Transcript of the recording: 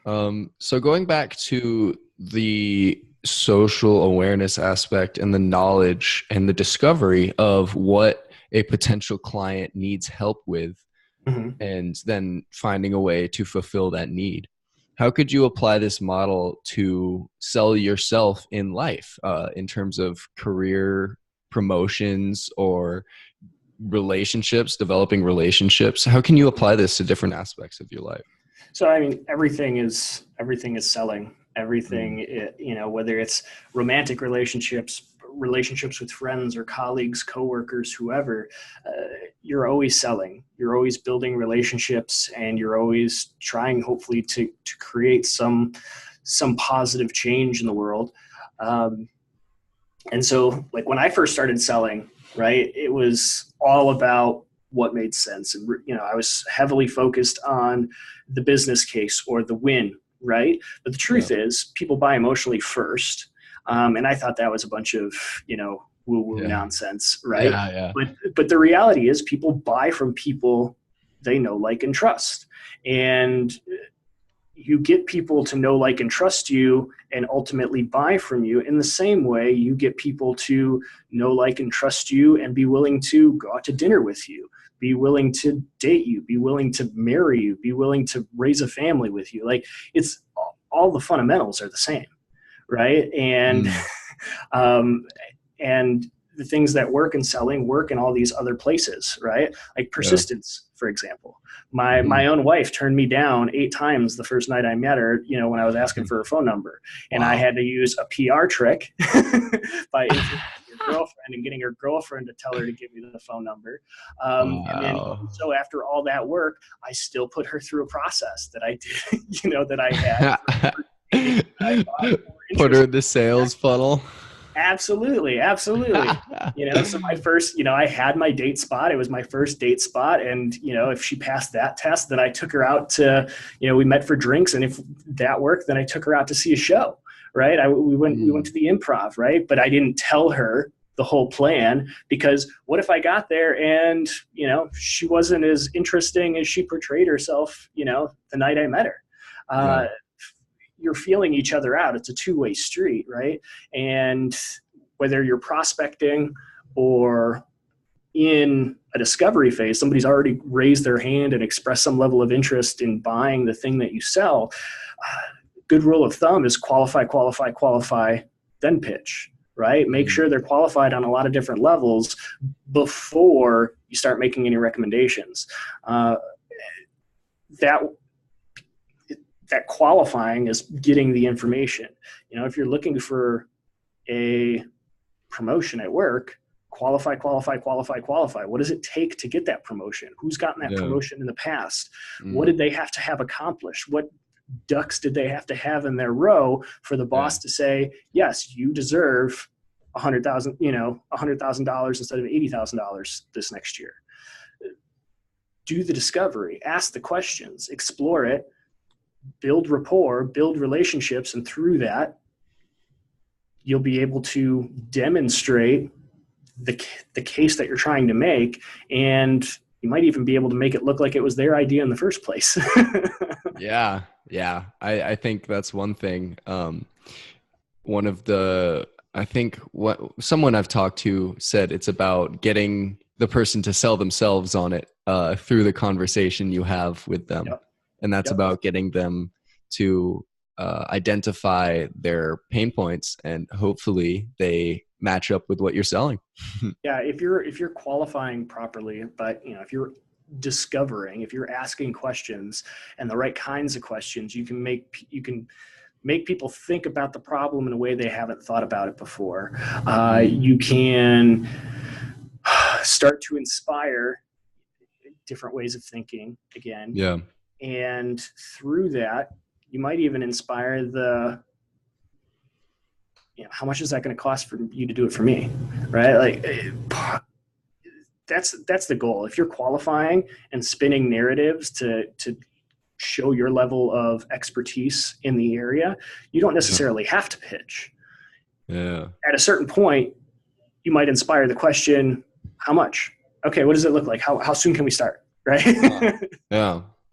So going back to the social awareness aspect and the knowledge and the discovery of what a potential client needs help with, Mhm. and then finding a way to fulfill that need. How could you apply this model to sell yourself in life, in terms of career promotions or relationships, developing relationships? How can you apply this to different aspects of your life? So I mean, everything is selling. Mm, Whether it's romantic relationships with friends or colleagues, coworkers, whoever, you're always selling. You're always building relationships, and you're always trying, hopefully, to create some positive change in the world. Um, and so, like when I first started selling, right, it was all about what made sense. And, I was heavily focused on the business case or the win, right? But the yeah. truth is, people buy emotionally first. And I thought that was a bunch of, woo woo Yeah. nonsense, right? Yeah. Yeah. But the reality is, people buy from people they know, like, and trust. And you get people to know, like, and trust you and ultimately buy from you. In the same way, you get people to know, like, and trust you and be willing to go out to dinner with you, be willing to date you, be willing to marry you, be willing to raise a family with you. Like, it's all the fundamentals are the same, right? And Mm, um, and the things that work in selling work in all these other places, right? Like yeah. persistence, for example. My Mhm. my own wife turned me down 8 times the first night I met her, when I was asking for her phone number. And I Wow. had to use a PR trick by influencing her girlfriend and getting her girlfriend to tell her to give me the phone number. And then even Wow. so, after all that work, I still put her through a process that I did, that I had for dating that I thought were Put her interesting. in the sales funnel. Absolutely, absolutely. So my first, I had my date spot. It was my first date spot, and if she passed that test, then I took her out to, we met for drinks, and if that worked, then I took her out to see a show. Right? We went Mm, to the Improv, right? But I didn't tell her the whole plan, because what if I got there and she wasn't as interesting as she portrayed herself, the night I met her. yeah. You're feeling each other out. It's a two-way street, right? And whether you're prospecting or in a discovery phase, somebody's already raised their hand and expressed some level of interest in buying the thing that you sell. Good rule of thumb is qualify, qualify, qualify, then pitch, right? Make Mm, sure they're qualified on a lot of different levels before you start making any recommendations. That that qualifying is getting the information. If you're looking for a promotion at work, qualify, qualify, qualify, qualify. What does it take to get that promotion? Who's gotten that yeah. promotion in the past? What Mm, did they have to have accomplished? What ducks did they have to have in their row for the yeah. boss to say, yes, you deserve $100,000 instead of $80,000 this next year? Do the discovery, ask the questions, explore it, build rapport, build relationships, and through that, you'll be able to demonstrate the case that you're trying to make, and you might even be able to make it look like it was their idea in the first place. Yeah. Yeah. I think that's one thing. One of the, I think what someone I've talked to said, it's about getting the person to sell themselves on it, through the conversation you have with them. Yep. And that's Yep. about getting them to identify their pain points, and hopefully they match up with what you're selling. Yeah, if you're qualifying properly, but if you're discovering, if you're asking questions and the right kinds of questions, you can make people think about the problem in a way they haven't thought about it before. Mm, You can start to inspire different ways of thinking again, yeah. and through that, you might even inspire how much is that going to cost for you to do it for me, right? Like, that's the goal. If you're qualifying and spinning narratives to show your level of expertise in the area, you don't Yeah. necessarily have to pitch. Yeah. At a certain point, you might inspire the question, how much? Okay, what does it look like? How soon can we start? Right? Yeah.